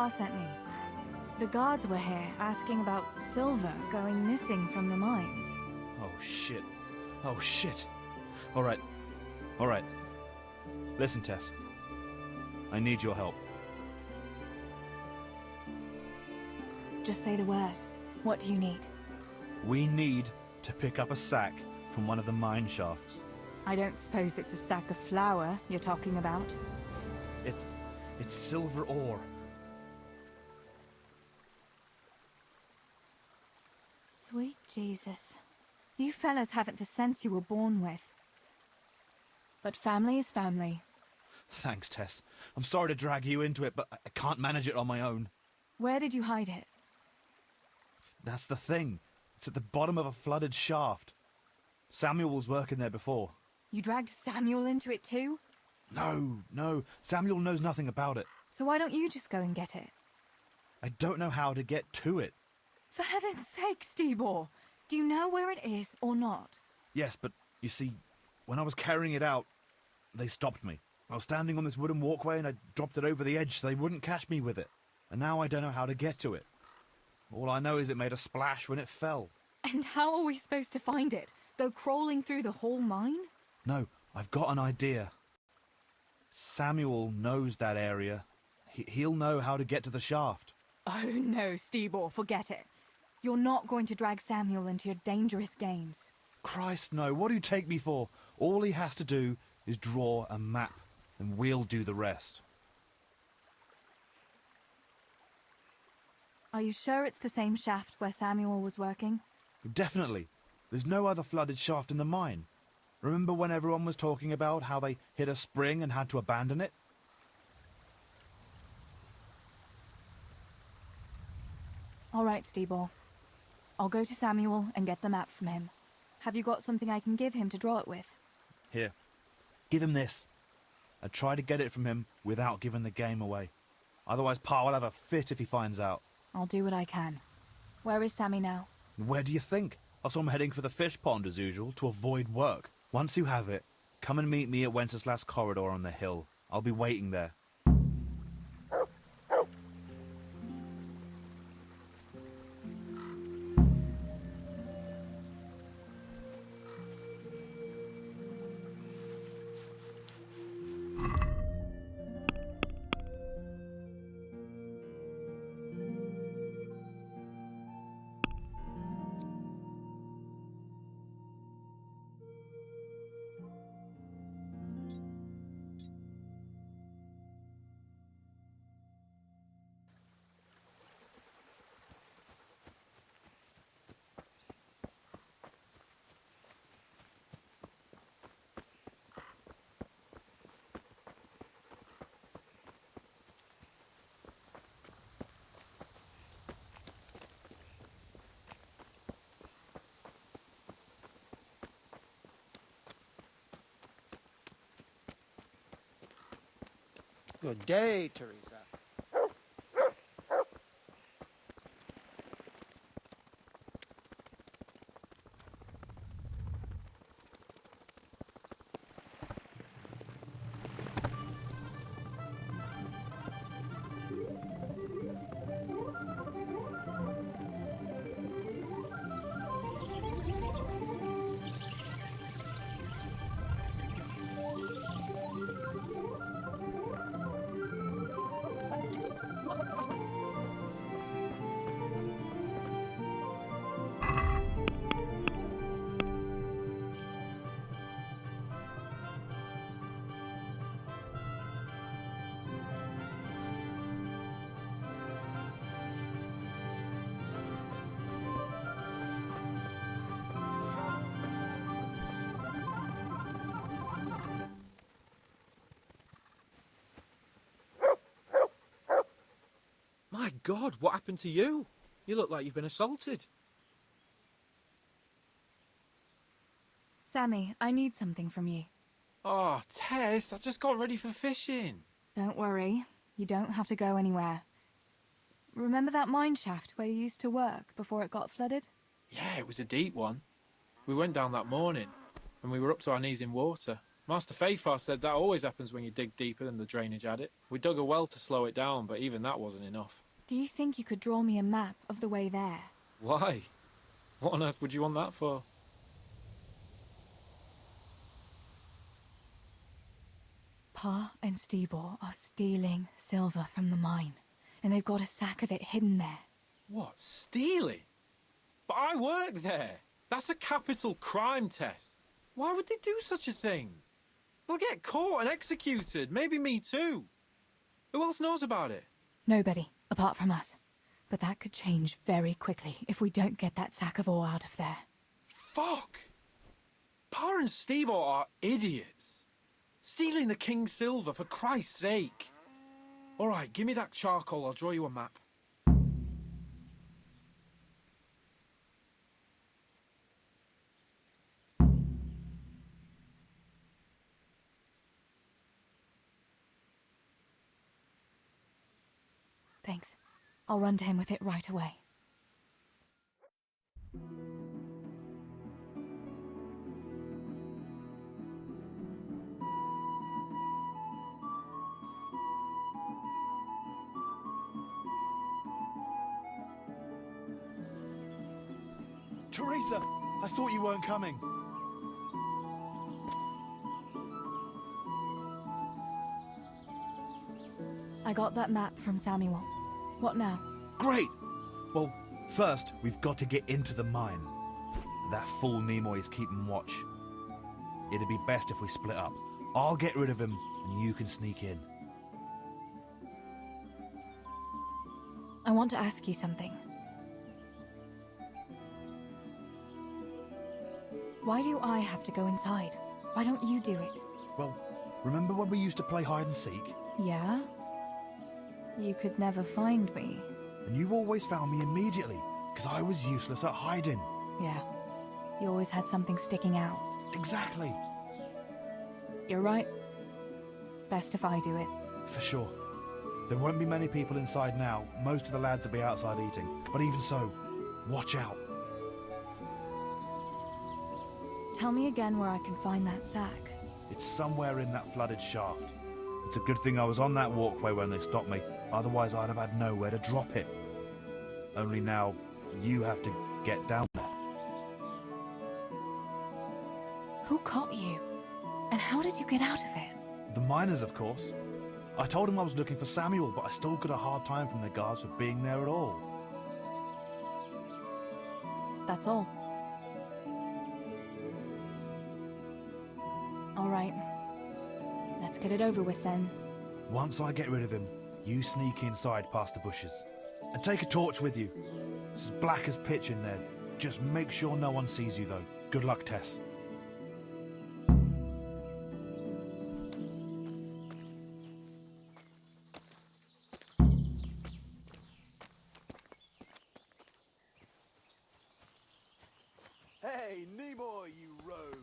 Pa sent me. The guards were here asking about silver going missing from the mines. Oh shit. Oh shit. Alright. Alright. Listen, Tess. I need your help. Just say the word. What do you need? We need to pick up a sack from one of the mine shafts. I don't suppose it's a sack of flour you're talking about? It's silver ore. Sweet Jesus. You fellas haven't the sense you were born with. But family is family. Thanks, Tess. I'm sorry to drag you into it, but I can't manage it on my own. Where did you hide it? That's the thing. It's at the bottom of a flooded shaft. Samuel was working there before. You dragged Samuel into it too? No. Samuel knows nothing about it. So why don't you just go and get it? I don't know how to get to it. For heaven's sake, Stibor! Do you know where it is or not? Yes, but you see, when I was carrying it out, they stopped me. I was standing on this wooden walkway and I dropped it over the edge so they wouldn't catch me with it. And now I don't know how to get to it. All I know is it made a splash when it fell. And how are we supposed to find it? Go crawling through the whole mine? No, I've got an idea. Samuel knows that area. He'll know how to get to the shaft. Oh no, Stibor, forget it. You're not going to drag Samuel into your dangerous games. Christ, no. What do you take me for? All he has to do is draw a map, and we'll do the rest. Are you sure it's the same shaft where Samuel was working? Definitely. There's no other flooded shaft in the mine. Remember when everyone was talking about how they hit a spring and had to abandon it? All right, Stibor. I'll go to Samuel and get the map from him. Have you got something I can give him to draw it with? Here. Give him this. I try to get it from him without giving the game away. Otherwise, Pa will have a fit if he finds out. I'll do what I can. Where is Sammy now? Where do you think? I saw him heading for the fish pond as usual to avoid work. Once you have it, come and meet me at Wenceslas corridor on the hill. I'll be waiting there. Good day, Theresa. My God, what happened to you? You look like you've been assaulted. Sammy, I need something from you. Oh, Tess, I just got ready for fishing. Don't worry. You don't have to go anywhere. Remember that mine shaft where you used to work before it got flooded? Yeah, it was a deep one. We went down that morning, and we were up to our knees in water. Master Fafar said that always happens when you dig deeper than the drainage had it. We dug a well to slow it down, but even that wasn't enough. Do you think you could draw me a map of the way there? Why? What on earth would you want that for? Pa and Stibor are stealing silver from the mine, and they've got a sack of it hidden there. What, stealing? But I work there. That's a capital crime test. Why would they do such a thing? They'll get caught and executed. Maybe me too. Who else knows about it? Nobody, apart from us. But that could change very quickly if we don't get that sack of ore out of there. Fuck! Pa and Stibor are idiots. Stealing the king's silver, for Christ's sake. All right, give me that charcoal. I'll draw you a map. Thanks. I'll run to him with it right away. Theresa, I thought you weren't coming. I got that map from Samuel. What now? Great! Well, first, we've got to get into the mine. That fool Nimoy is keeping watch. It'd be best if we split up. I'll get rid of him, and you can sneak in. I want to ask you something. Why do I have to go inside? Why don't you do it? Well, remember when we used to play hide and seek? Yeah? You could never find me. And you always found me immediately, because I was useless at hiding. Yeah. You always had something sticking out. Exactly. You're right. Best if I do it. For sure. There won't be many people inside now. Most of the lads will be outside eating. But even so, watch out. Tell me again where I can find that sack. It's somewhere in that flooded shaft. It's a good thing I was on that walkway when they stopped me. Otherwise, I'd have had nowhere to drop it. Only now, you have to get down there. Who caught you? And how did you get out of it? The miners, of course. I told them I was looking for Samuel, but I still got a hard time from the guards for being there at all. That's all. All right. Let's get it over with then. Once I get rid of him, you sneak inside past the bushes. And take a torch with you. It's as black as pitch in there. Just make sure no one sees you, though. Good luck, Tess. Hey, Nimoy, you rogue!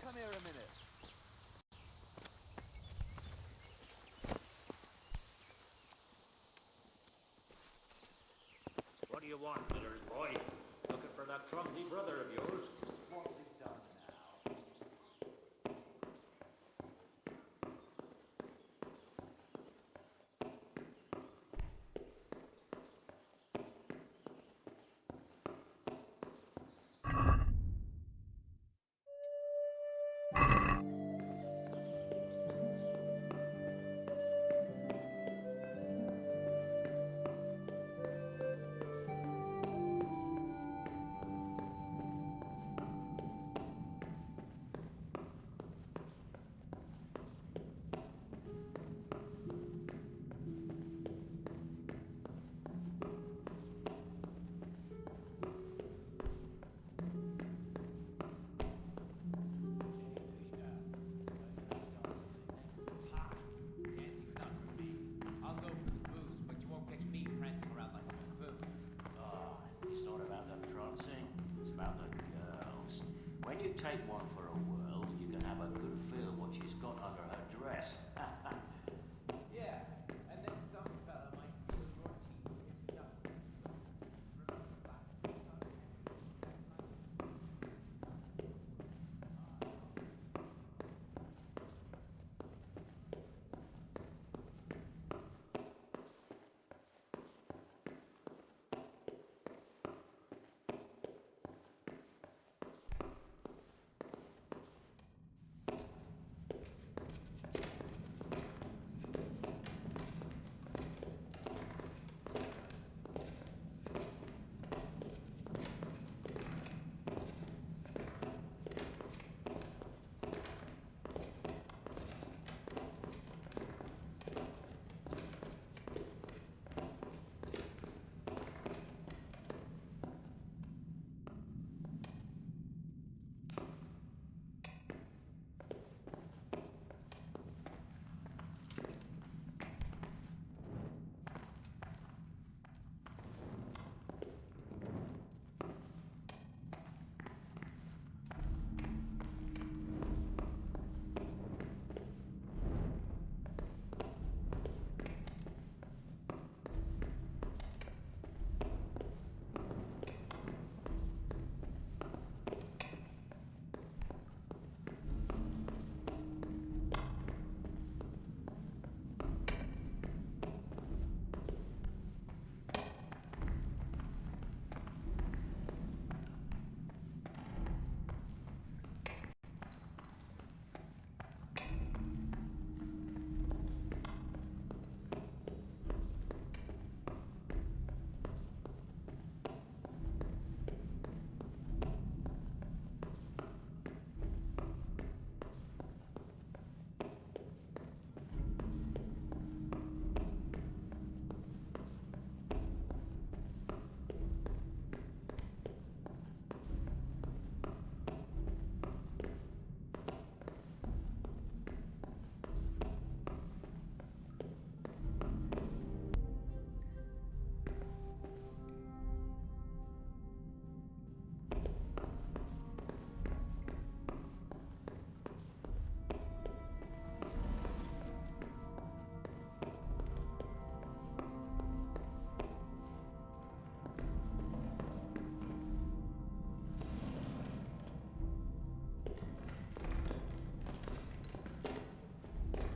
Come here a minute. What do you want, Miller's boy? Looking for that clumsy brother of yours? What's he done now? Dancing's not for me. I'll go for the booze, but you won't catch me prancing around like a buffoon. Oh, it's not about the prancing, it's about the girls. When you take one for a whirl, you can have a good feel what she's got under her dress. Yeah, and then some fella might feel your teeth is young. Remember back in 1800s,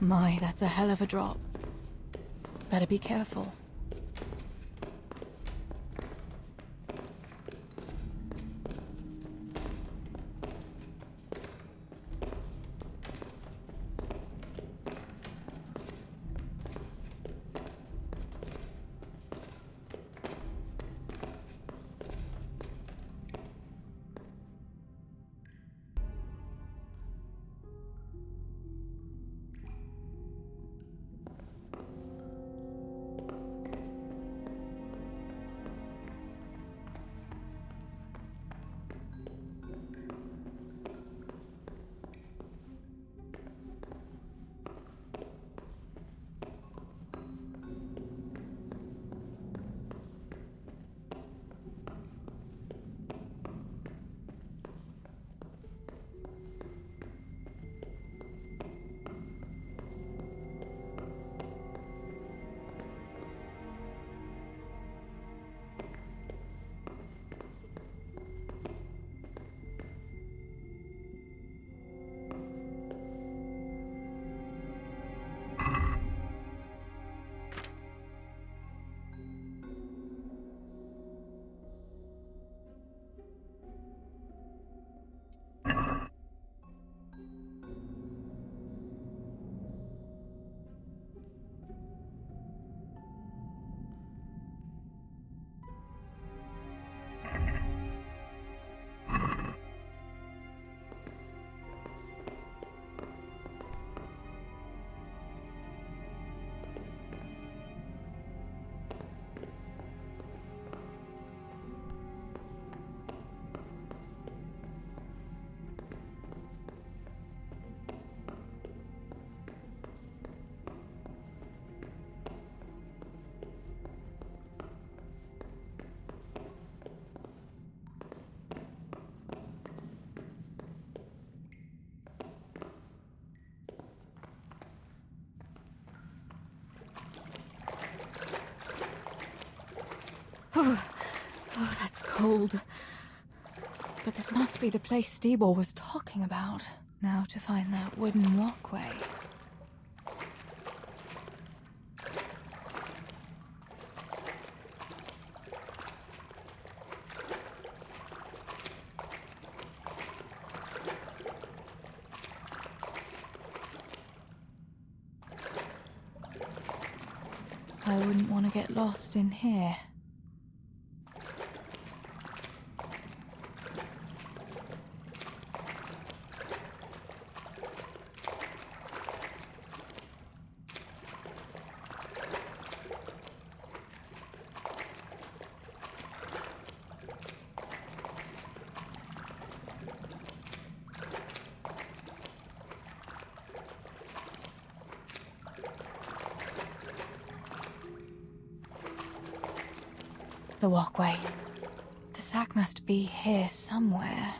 My, that's a hell of a drop. Better be careful. Oh, that's cold. But this must be the place Stibor was talking about. Now to find that wooden walkway. I wouldn't want to get lost in here. The walkway. The sack must be here somewhere.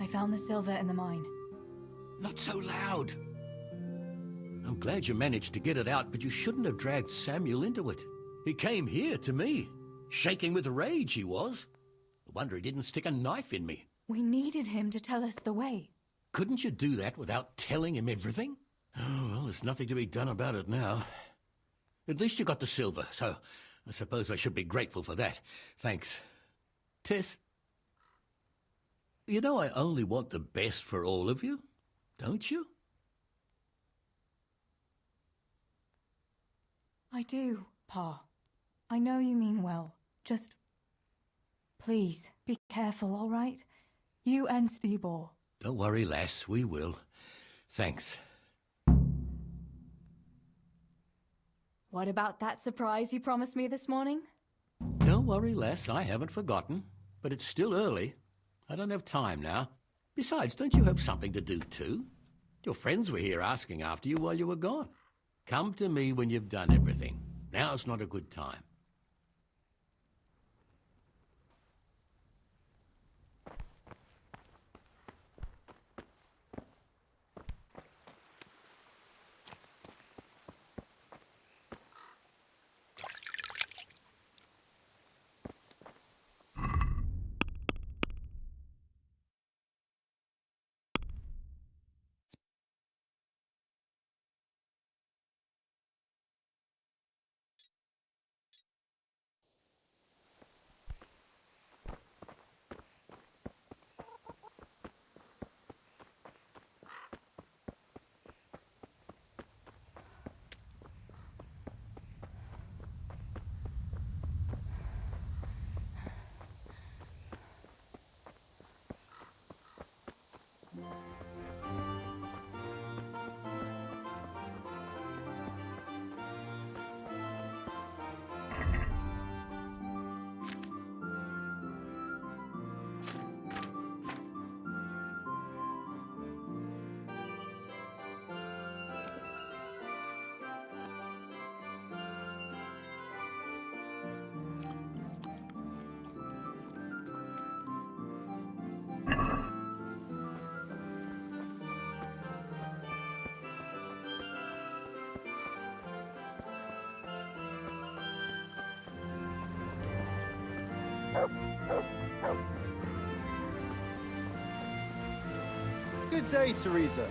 I found the silver in the mine. Not so loud. I'm glad you managed to get it out, but you shouldn't have dragged Samuel into it. He came here to me, shaking with rage he was. I wonder he didn't stick a knife in me. We needed him to tell us the way. Couldn't you do that without telling him everything? Oh, well, there's nothing to be done about it now. At least you got the silver, so I suppose I should be grateful for that. Thanks. Tess, you know I only want the best for all of you, don't you? I do, Pa. I know you mean well. Just... please, be careful, all right? You and Stibor. Don't worry, lass, we will. Thanks. What about that surprise you promised me this morning? Don't worry, lass, I haven't forgotten. But it's still early. I don't have time now. Besides, don't you have something to do too? Your friends were here asking after you while you were gone. Come to me when you've done everything. Now's not a good time. Good day, Theresa.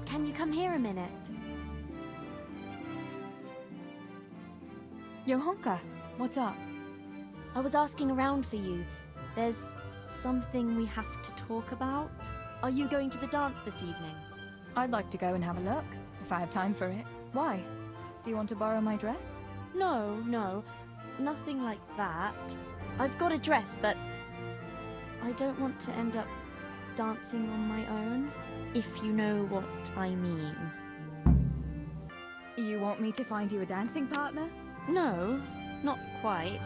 Can you come here a minute? Johanka, what's up? I was asking around for you. There's something we have to talk about. Are you going to the dance this evening? I'd like to go and have a look, if I have time for it. Why? Do you want to borrow my dress? No, nothing like that. I've got a dress, but I don't want to end up dancing on my own, if you know what I mean. You want me to find you a dancing partner? No, not quite.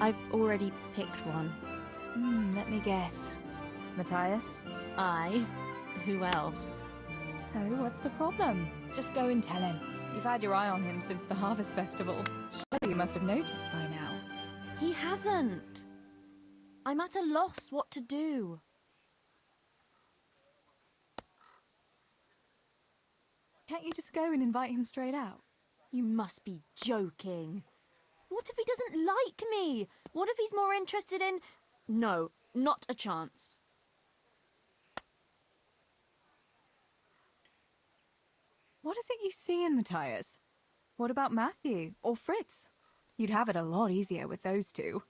I've already picked one. Let me guess. Matthias? I? Who else? So, what's the problem? Just go and tell him. You've had your eye on him since the Harvest Festival. Surely you must have noticed by now. He hasn't. I'm at a loss what to do. Can't you just go and invite him straight out? You must be joking. What if he doesn't like me? What if he's more interested in... No, not a chance. What is it you see in Matthias? What about Matthew or Fritz? You'd have it a lot easier with those two.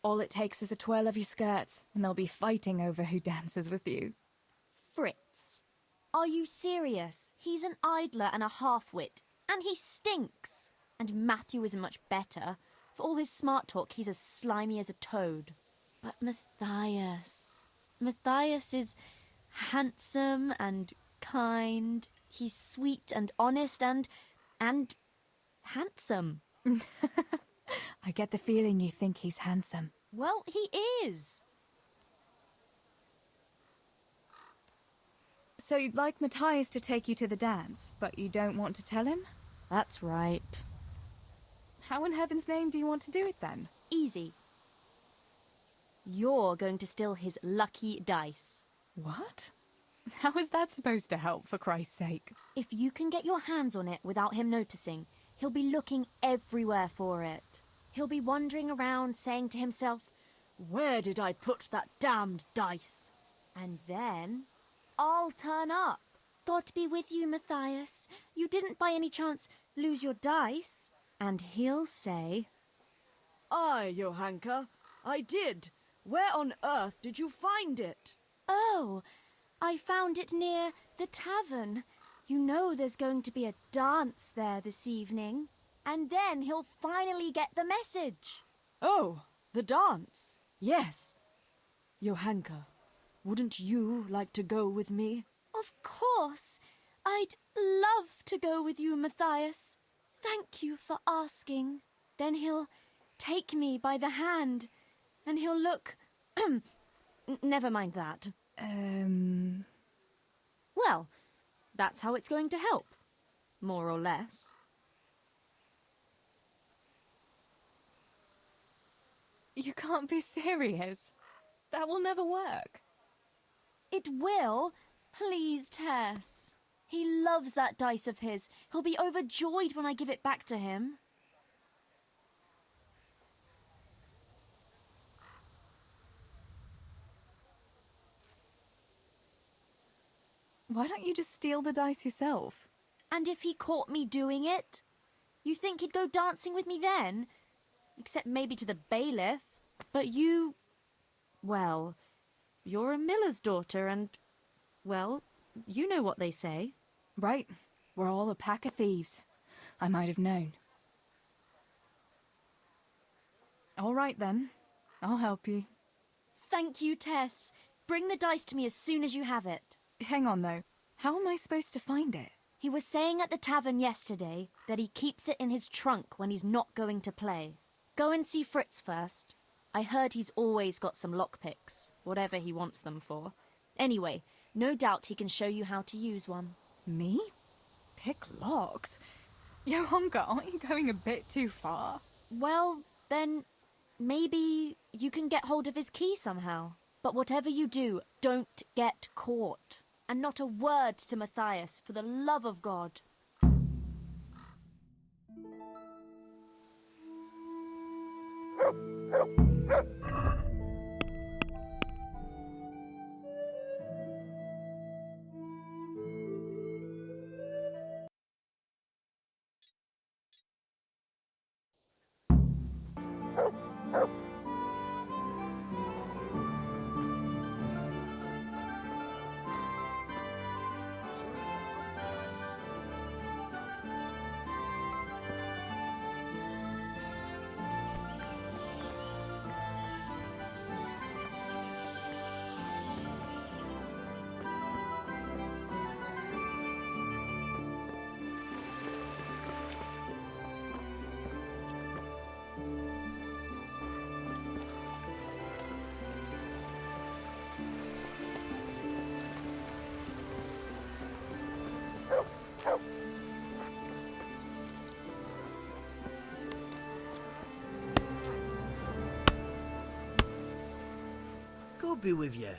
All it takes is a twirl of your skirts, and they'll be fighting over who dances with you. Fritz, are you serious? He's an idler and a half-wit, and he stinks. And Matthew isn't much better. For all his smart talk, he's as slimy as a toad. But Matthias is handsome and kind. He's sweet and honest and handsome. I get the feeling you think he's handsome. Well, he is. So you'd like Matthias to take you to the dance, but you don't want to tell him? That's right. How in heaven's name do you want to do it then? Easy. You're going to steal his lucky dice. What? How is that supposed to help, for Christ's sake? If you can get your hands on it without him noticing, he'll be looking everywhere for it. He'll be wandering around saying to himself, "Where did I put that damned dice?" And then I'll turn up. God be with you, Matthias. You didn't by any chance lose your dice? And he'll say, "Aye, Johanka, I did. Where on earth did you find it?" "Oh, I found it near the tavern. You know there's going to be a dance there this evening." And then he'll finally get the message. "Oh, the dance. Yes. Johanka, wouldn't you like to go with me?" Of course. I'd love to go with you, Matthias. Thank you for asking. Then he'll take me by the hand, and he'll look... Never mind that. Well, that's how it's going to help. More or less. You can't be serious. That will never work. It will. Please, Tess. He loves that dice of his. He'll be overjoyed when I give it back to him. Why don't you just steal the dice yourself? And if he caught me doing it? You think he'd go dancing with me then? Except maybe to the bailiff. But you... Well, you're a miller's daughter and... Well, you know what they say. Right. We're all a pack of thieves. I might have known. All right then. I'll help you. Thank you, Tess. Bring the dice to me as soon as you have it. Hang on though. How am I supposed to find it? He was saying at the tavern yesterday that he keeps it in his trunk when he's not going to play. Go and see Fritz first. I heard he's always got some lockpicks, whatever he wants them for. Anyway, no doubt he can show you how to use one. Me? Pick locks? Johanka, aren't you going a bit too far? Well, then maybe you can get hold of his key somehow. But whatever you do, don't get caught. And not a word to Matthias, for the love of God. God be with you.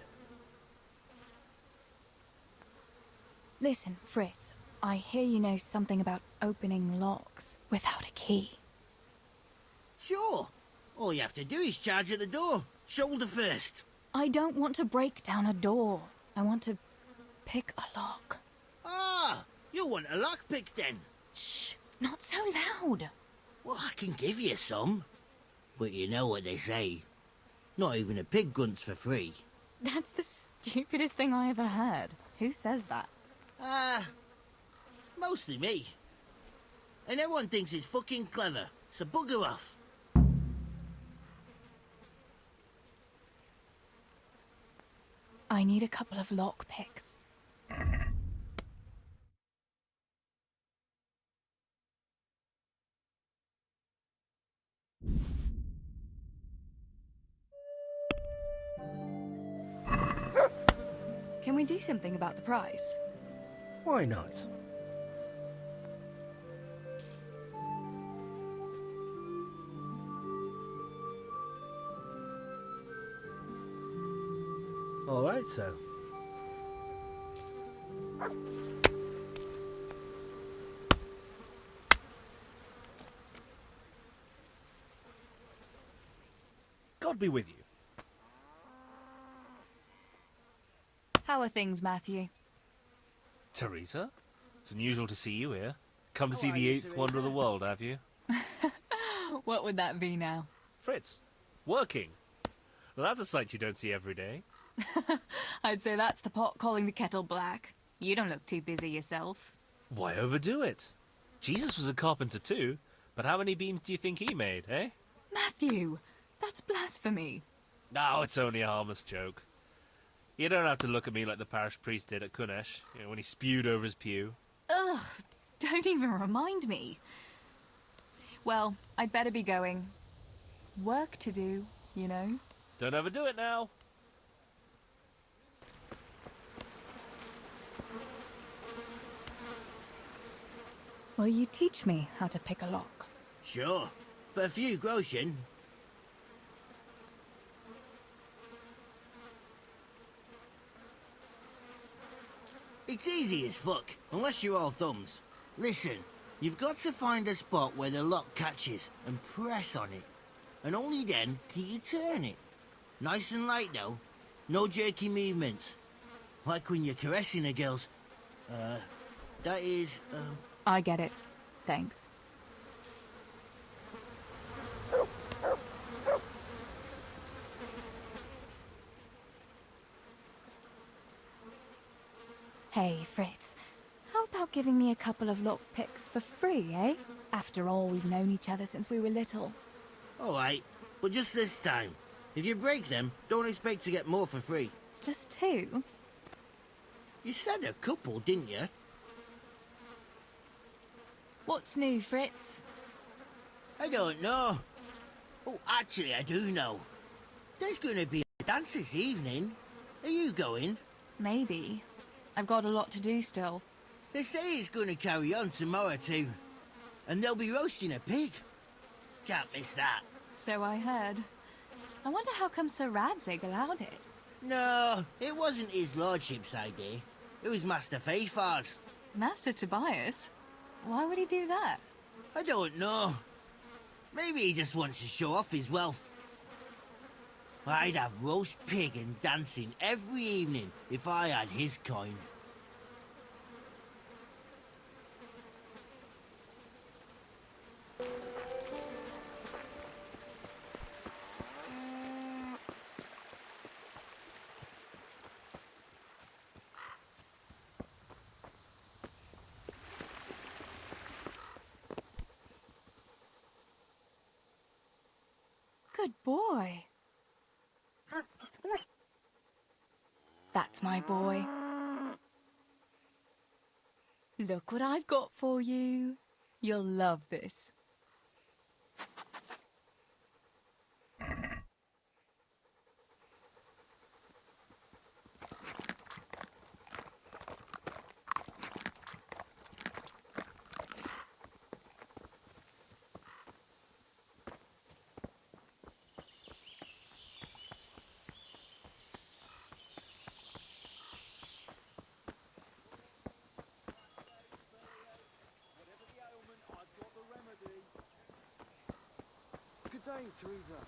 Listen, Fritz, I hear you know something about opening locks without a key. Sure. All you have to do is charge at the door. Shoulder first. I don't want to break down a door. I want to pick a lock. Ah, you want a lockpick then? Shh, not so loud. Well, I can give you some. But you know what they say. Not even a pig grunts for free. That's the stupidest thing I ever heard. Who says that? Mostly me. And everyone thinks it's fucking clever, so bugger off. I need a couple of lockpicks. Can we do something about the price? Why not? All right, so. God be with you. How are things, Matthew? Theresa? It's unusual to see you here. Come to How see are the you, eighth wonder of the Theresa? world, have you? What would that be now? Fritz, working. Well, that's a sight you don't see every day. I'd say that's the pot calling the kettle black. You don't look too busy yourself. Why overdo it? Jesus was a carpenter too, but how many beams do you think he made, eh? Matthew, that's blasphemy. No, it's only a harmless joke. You don't have to look at me like the parish priest did at Kunesh, when he spewed over his pew. Ugh, don't even remind me. Well, I'd better be going. Work to do, you know? Don't overdo it now. Will you teach me how to pick a lock? Sure. For a few groschen. It's easy as fuck, unless you're all thumbs. Listen, you've got to find a spot where the lock catches and press on it. And only then can you turn it. Nice and light though. No jerky movements. Like when you're caressing a girl's... that is, I get it. Thanks. Hey, Fritz. How about giving me a couple of lockpicks for free, eh? After all, we've known each other since we were little. alright. But just this time. If you break them, don't expect to get more for free. Just two? You said a couple, didn't you? What's new, Fritz? I don't know. Oh, actually, I do know. There's going to be a dance this evening. Are you going? Maybe. I've got a lot to do still. They say it's going to carry on tomorrow too. And they'll be roasting a pig. Can't miss that. So I heard. I wonder how come Sir Radzig allowed it. No, it wasn't his lordship's idea. It was Master Faithfar's. Master Tobias? Why would he do that? I don't know. Maybe he just wants to show off his wealth. I'd have roast pig and dancing every evening if I had his coin. Good boy. That's my boy. Look what I've got for you. You'll love this. Good day, Theresa.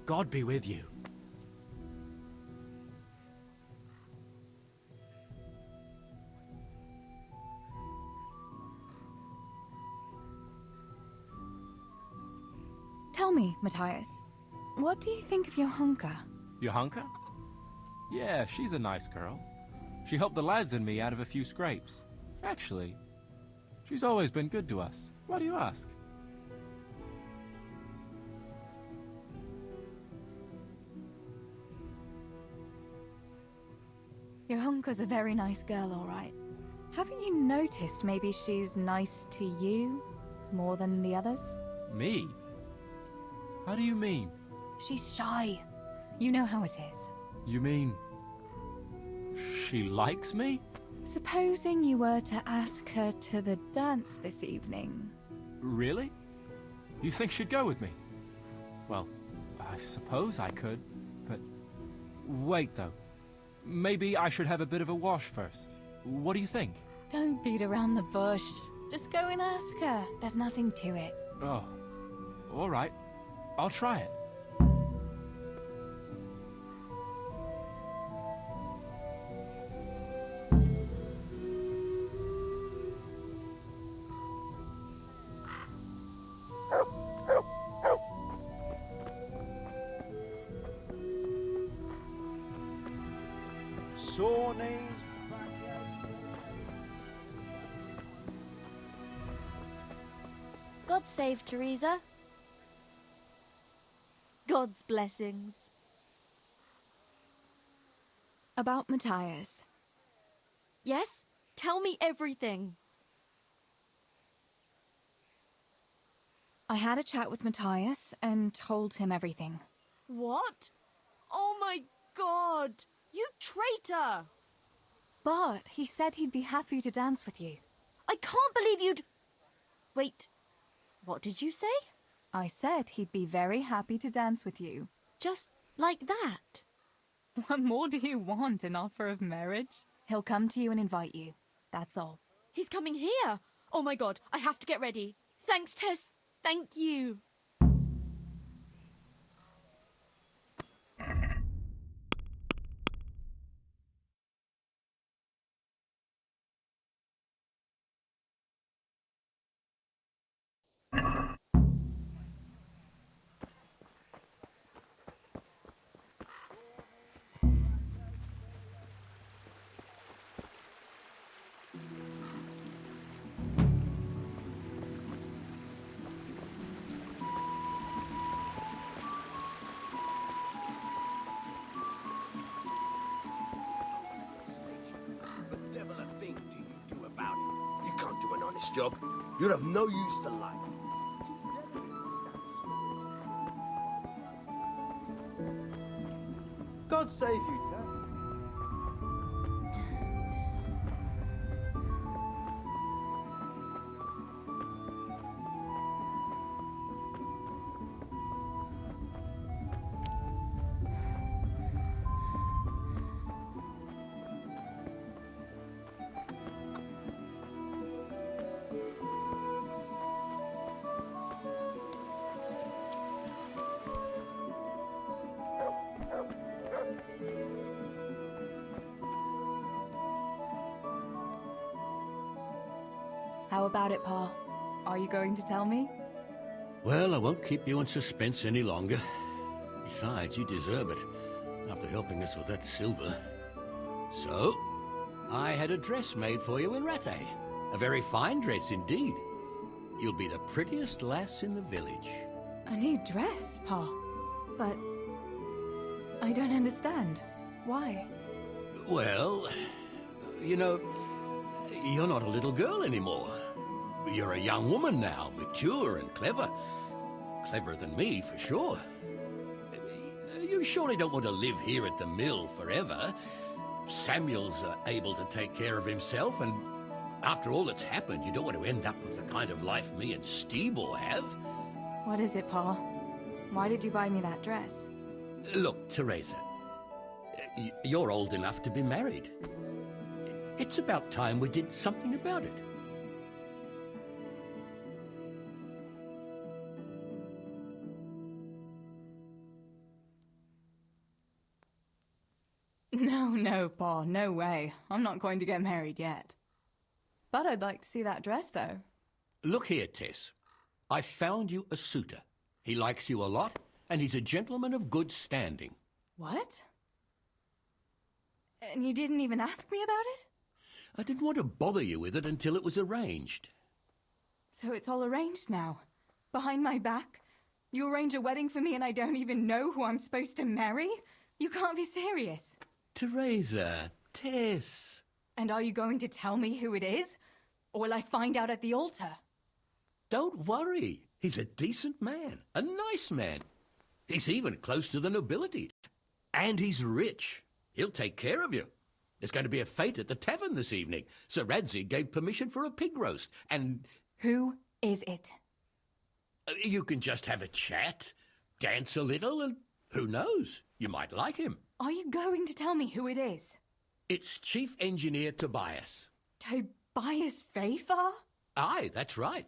God be with you. Tell me, Matthias, what do you think of your hunker? Johanka? Yeah, she's a nice girl. She helped the lads and me out of a few scrapes. Actually, she's always been good to us. Why do you ask? Your hunker's a very nice girl, all right. Haven't you noticed maybe she's nice to you more than the others? Me? How do you mean? She's shy. You know how it is. You mean... she likes me? Supposing you were to ask her to the dance this evening. Really? You think she'd go with me? Well, I suppose I could, but... Wait, though. Maybe I should have a bit of a wash first. What do you think? Don't beat around the bush. Just go and ask her. There's nothing to it. Oh, all right. I'll try it. God save Theresa. God's blessings. About Matthias. Yes? Tell me everything. I had a chat with Matthias and told him everything. What? Oh my God! You traitor! But he said he'd be happy to dance with you. I can't believe you'd... Wait, what did you say? I said he'd be very happy to dance with you. Just like that? What more do you want, an offer of marriage? He'll come to you and invite you. That's all. He's coming here! Oh my God, I have to get ready. Thanks, Tess. Thank you. Job, you're of no use to life. God save you, Tess. How about it, Pa? Are you going to tell me? Well, I won't keep you in suspense any longer. Besides, you deserve it, after helping us with that silver. So, I had a dress made for you in Rattay. A very fine dress indeed. You'll be the prettiest lass in the village. A new dress, Pa? But... I don't understand. Why? Well, you know, you're not a little girl anymore. You're a young woman now, mature and clever. Cleverer than me, for sure. You surely don't want to live here at the mill forever. Samuel's able to take care of himself, and after all that's happened, you don't want to end up with the kind of life me and Steebor have. What is it, Pa? Why did you buy me that dress? Look, Theresa, you're old enough to be married. It's about time we did something about it. No, Pa, no way. I'm not going to get married yet. But I'd like to see that dress, though. Look here, Tess. I found you a suitor. He likes you a lot, and he's a gentleman of good standing. What? And you didn't even ask me about it? I didn't want to bother you with it until it was arranged. So it's all arranged now? Behind my back? You arrange a wedding for me and I don't even know who I'm supposed to marry? You can't be serious. Theresa, Tess. And are you going to tell me who it is? Or will I find out at the altar? Don't worry. He's a decent man, a nice man. He's even close to the nobility. And he's rich. He'll take care of you. There's going to be a fete at the tavern this evening. Sir Radzi gave permission for a pig roast, and... Who is it? You can just have a chat, dance a little, and who knows? You might like him. Are you going to tell me who it is? It's Chief Engineer Tobias. Tobias Fafar? Aye, that's right.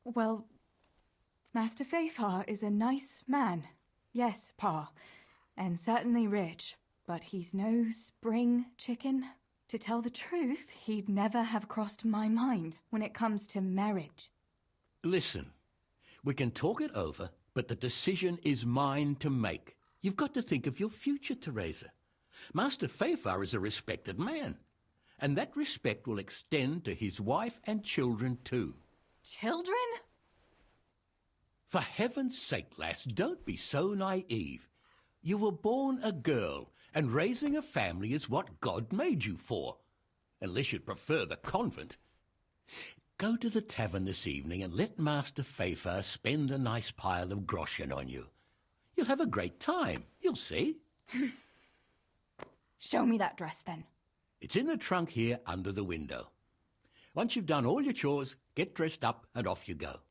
Well, Master Fafar is a nice man. Yes, Pa. And certainly rich. But he's no spring chicken. To tell the truth, he'd never have crossed my mind when it comes to marriage. Listen, we can talk it over, but the decision is mine to make. You've got to think of your future, Theresa. Master Fafar is a respected man, and that respect will extend to his wife and children too. Children? For heaven's sake, lass, don't be so naive. You were born a girl, and raising a family is what God made you for. Unless you'd prefer the convent. Go to the tavern this evening and let Master Fafar spend a nice pile of groschen on you. You'll have a great time, you'll see. Show me that dress, then. It's in the trunk here under the window. Once you've done all your chores, get dressed up and off you go.